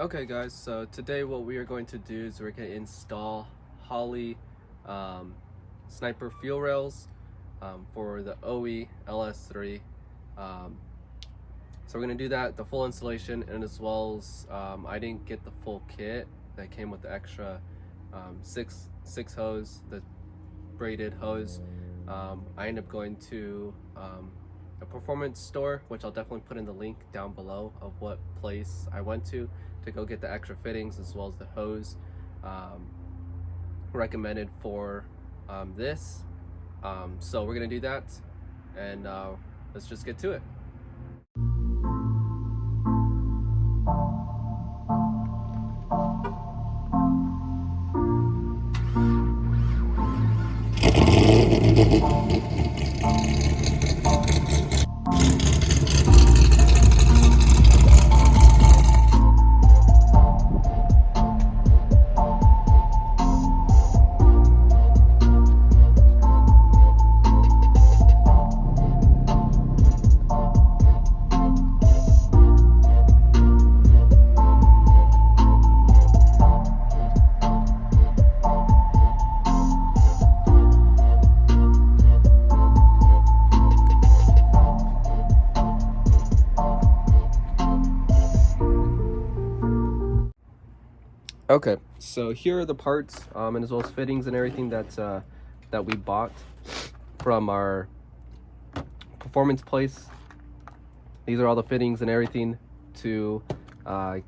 Okay guys, so today what we are going to do is we're going to install Holley sniper fuel rails for the OE LS3. So we're going to do that, the full installation, and as well as I didn't get the full kit that came with the extra six hose, the braided hose. I ended up going to a performance store, which I'll definitely put in the link down below of what place I went to go get the extra fittings as well as the hose recommended for this. So we're gonna do that, and let's just get to it. Okay, so here are the parts and as well as fittings and everything that we bought from our performance place. These are all the fittings and everything to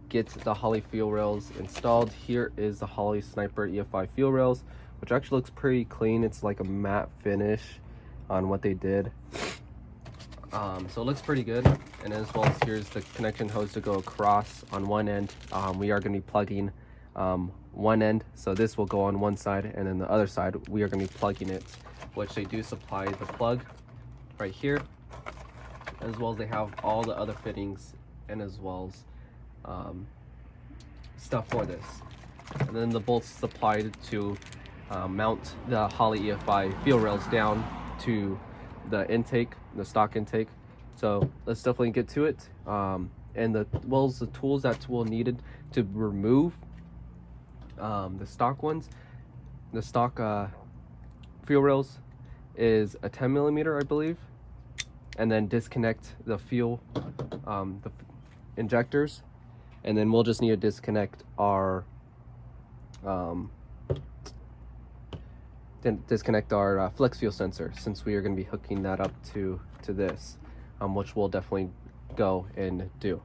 get the Holley fuel rails installed. Here is the Holley Sniper EFI fuel rails, which actually looks pretty clean. It's like a matte finish on what they did. So it looks pretty good. And as well as here's the connection hose to go across on one end. We are going to be plugging one end, so this will go on one side, and then the other side we are going to be plugging it, which they do supply the plug right here, as well as they have all the other fittings and as well as stuff for this, and then the bolts supplied to mount the Holley EFI fuel rails down to the intake, the stock intake. So let's definitely get to it, and the tools that we'll needed to remove the stock ones. The stock fuel rails is a 10mm, I believe, and then disconnect the fuel the injectors, and then we'll just need to disconnect our flex fuel sensor, since we are going to be hooking that up to this, which we'll definitely go and do.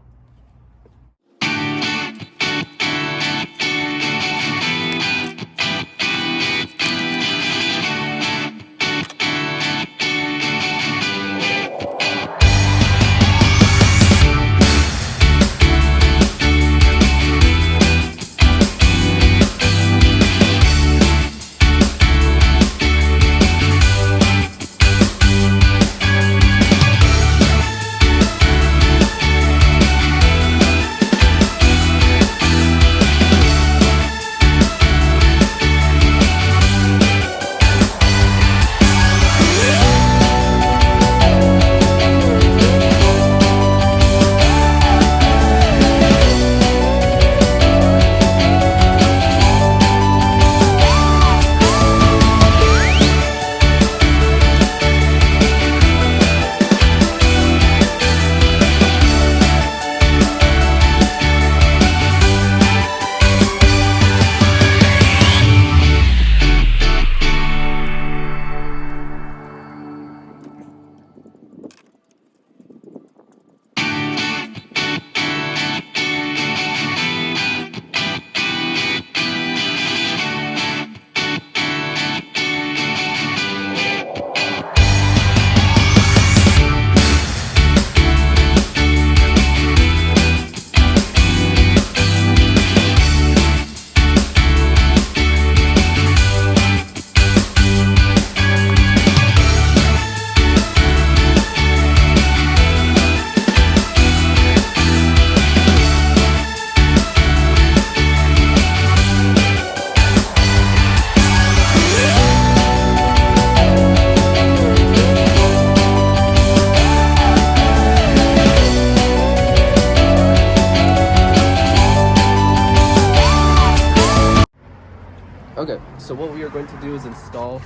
Okay, so what we are going to do is install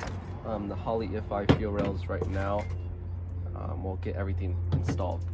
the Holley EFI fuel rails right now. We'll get everything installed.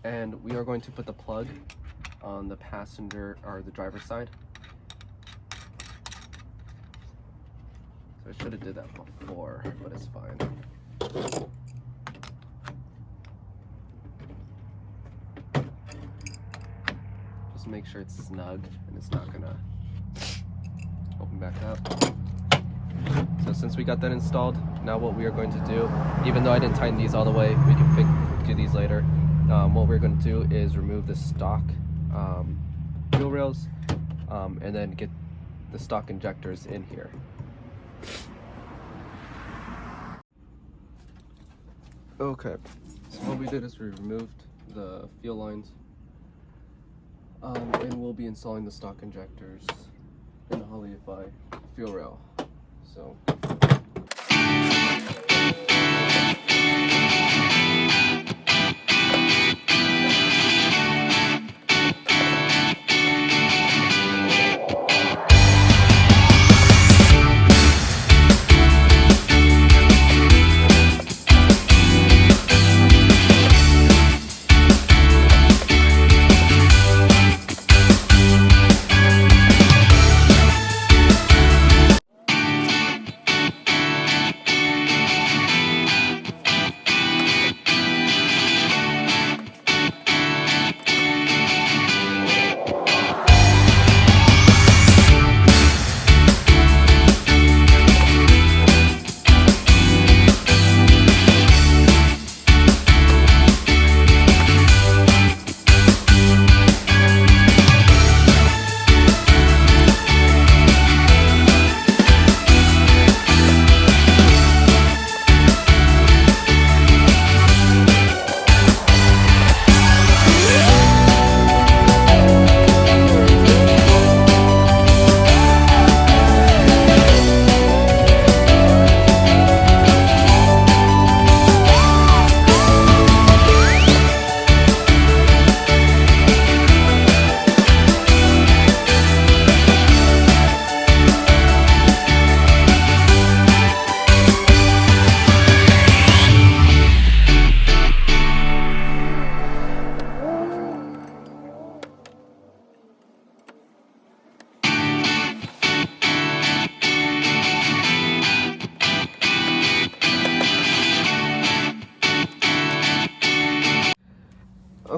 And we are going to put the plug on the passenger or the driver's side. So I should have did that before, but it's fine. Just make sure it's snug and it's not gonna open back up. So since we got that installed, now what we are going to do, even though I didn't tighten these all the way, we can do these later. What we're going to do is remove the stock fuel rails and then get the stock injectors in here. Okay, so what we did is we removed the fuel lines and we'll be installing the stock injectors in the Holley EFI fuel rail. So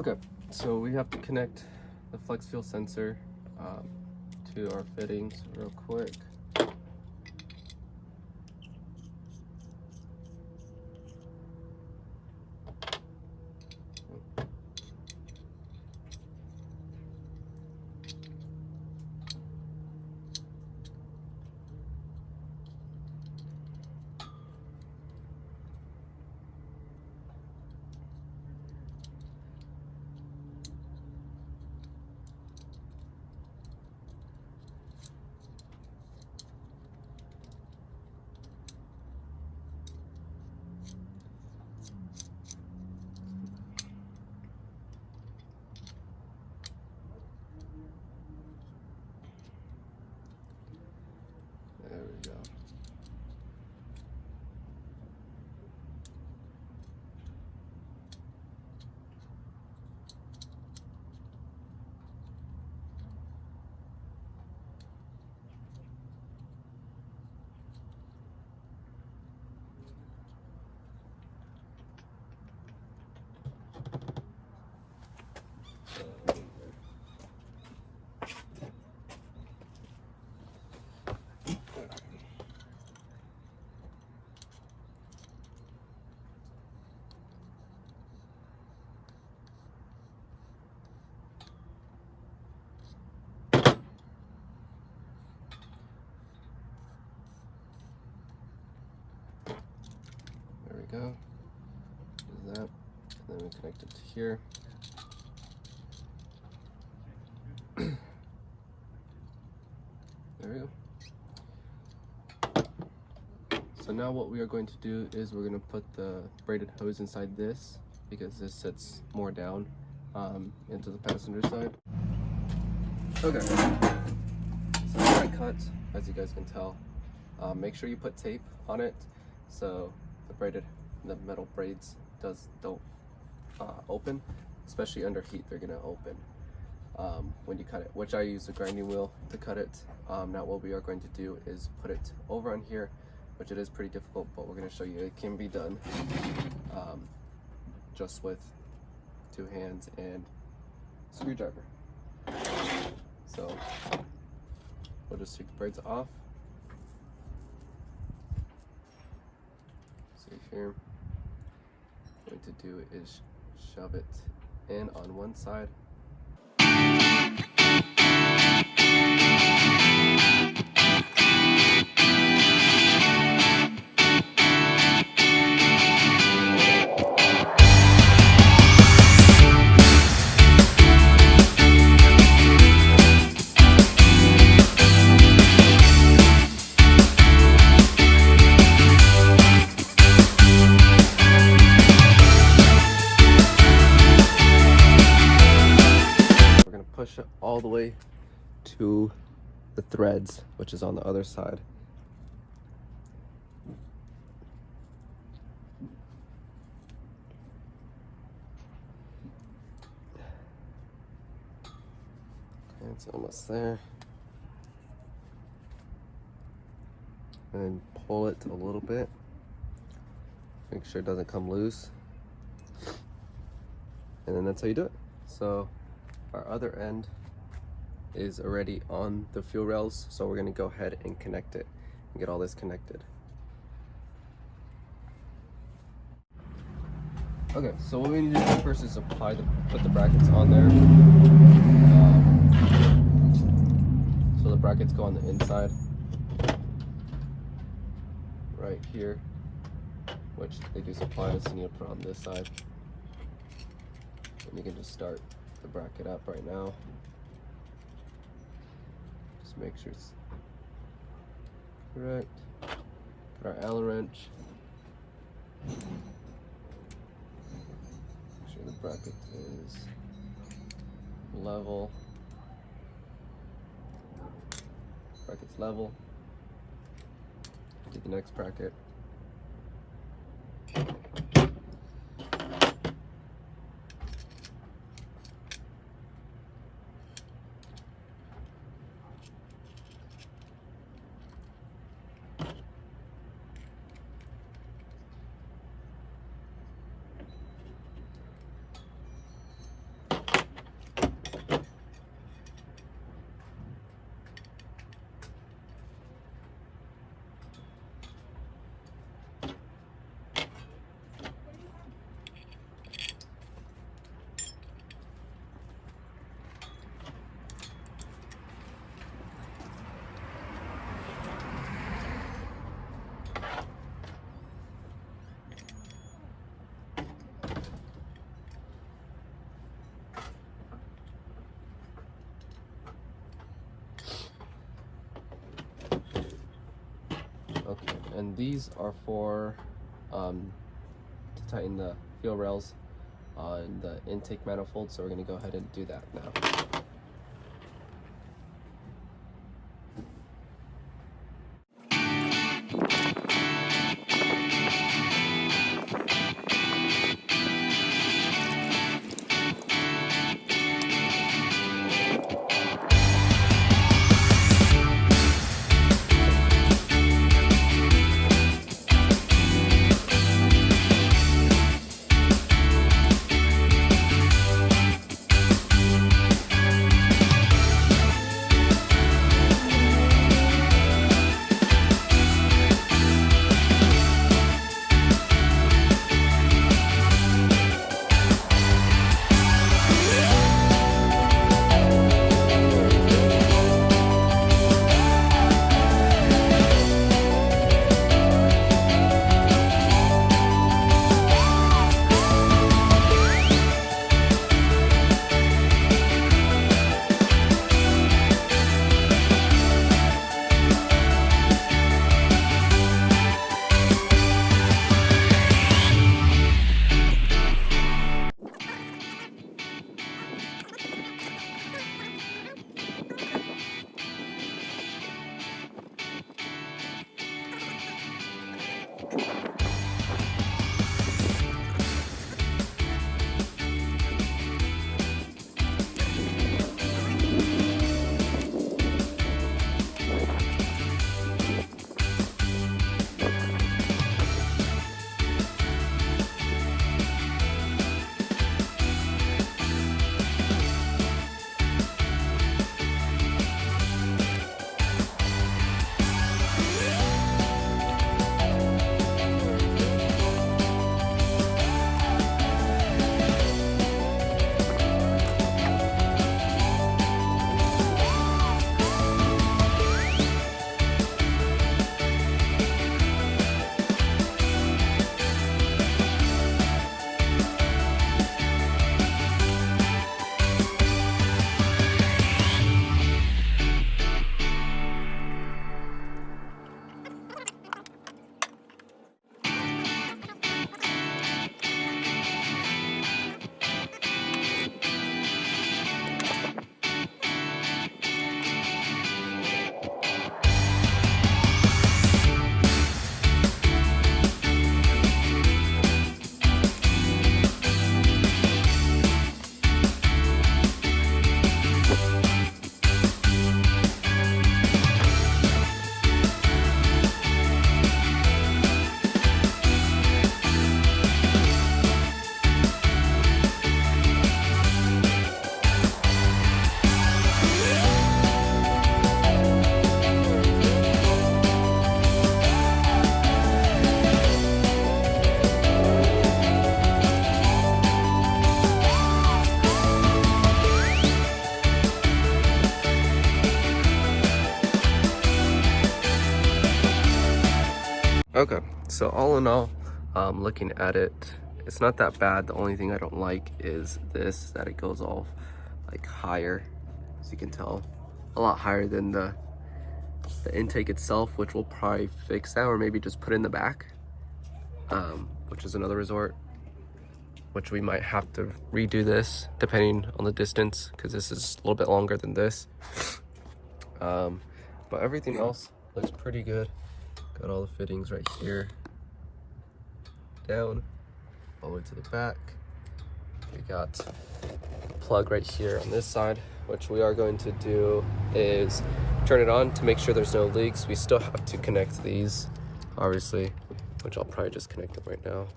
okay, so we have to connect the flex fuel sensor to our fittings real quick. we go. There's that. And then we connect it to here. There we go. So now what we are going to do is we're going to put the braided hose inside this, because this sits more down into the passenger side. Okay, so I cut, as you guys can tell. Make sure you put tape on it so the metal braids don't open, especially under heat. They're gonna open when you cut it, which I use a grinding wheel to cut it. Now what we are going to do is put it over on here, which it is pretty difficult, but we're going to show you it can be done just with 2 hands and screwdriver. So we'll just take the braids off. See here, what I'm going to do is shove it in on one side. Push it all the way to the threads, which is on the other side. Okay, it's almost there. And pull it a little bit. Make sure it doesn't come loose. And then that's how you do it. So our other end is already on the fuel rails, so we're going to go ahead and connect it and get all this connected. Okay, so what we need to do first is put the brackets on there. So the brackets go on the inside, right here, which they do supply us, and you need to put on this side. And you can just start the bracket up right now. Just make sure it's correct. Put our Allen wrench. Make sure the bracket is level. Bracket's level. Do the next bracket. Okay, and these are for to tighten the fuel rails on the intake manifold, so we're going to go ahead and do that now. So all in all, looking at it, it's not that bad. The only thing I don't like is this, that it goes all like higher, as you can tell, a lot higher than the intake itself, which we'll probably fix that, or maybe just put in the back, which is another resort, which we might have to redo this depending on the distance, because this is a little bit longer than this. But everything else looks pretty good. Got all the fittings right here, down all the way to the back. We got a plug right here on this side. What we are going to do is turn it on to make sure there's no leaks. We still have to connect these, obviously, which I'll probably just connect them right now.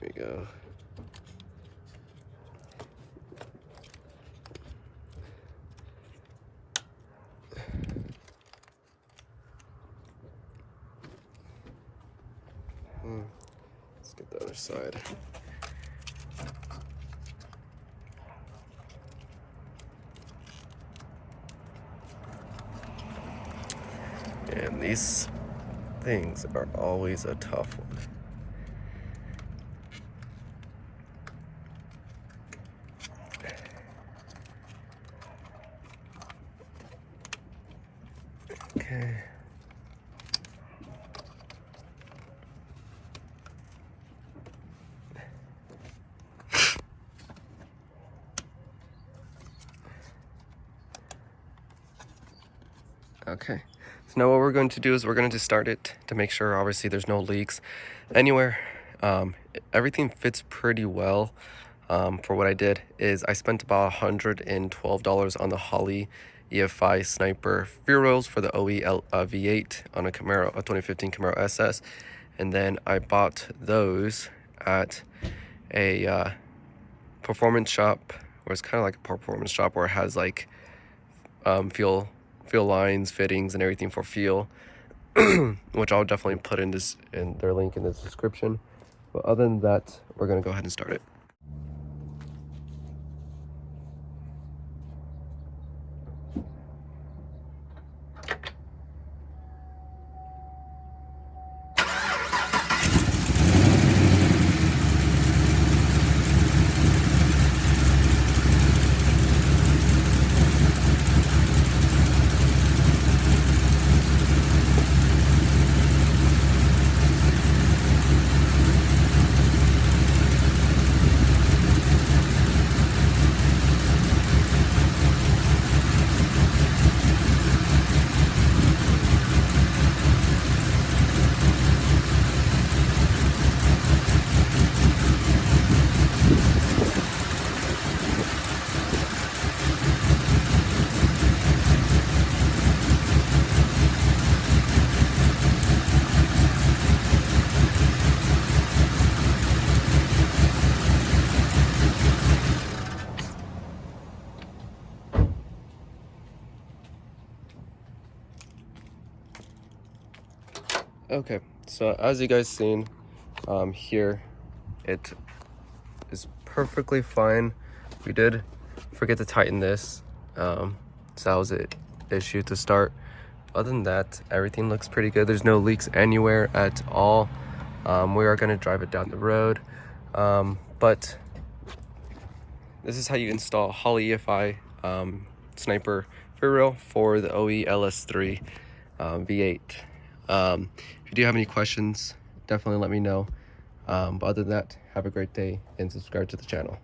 There we go. Let's get the other side. And these things are always a tough one. Okay. Okay, so now what we're going to do is we're going to start it to make sure obviously there's no leaks anywhere. Everything fits pretty well. For what I did is I spent about $112 on the Holley EFI Sniper fuel rails for the OE V8 on a Camaro, a 2015 Camaro SS. And then I bought those at a performance shop, or it's kind of like a performance shop where it has like fuel lines, fittings, and everything for fuel, which I'll definitely put in their link in the description. But other than that, we're gonna go ahead and start it. Okay, so as you guys seen here, it is perfectly fine. We did forget to tighten this, so that was an issue to start. Other than that, everything looks pretty good. There's no leaks anywhere at all. We are going to drive it down the road, but this is how you install Holley EFI Sniper fuel rail for the OE LS3 V8. If you do have any questions, definitely let me know. But other than that, have a great day and subscribe to the channel.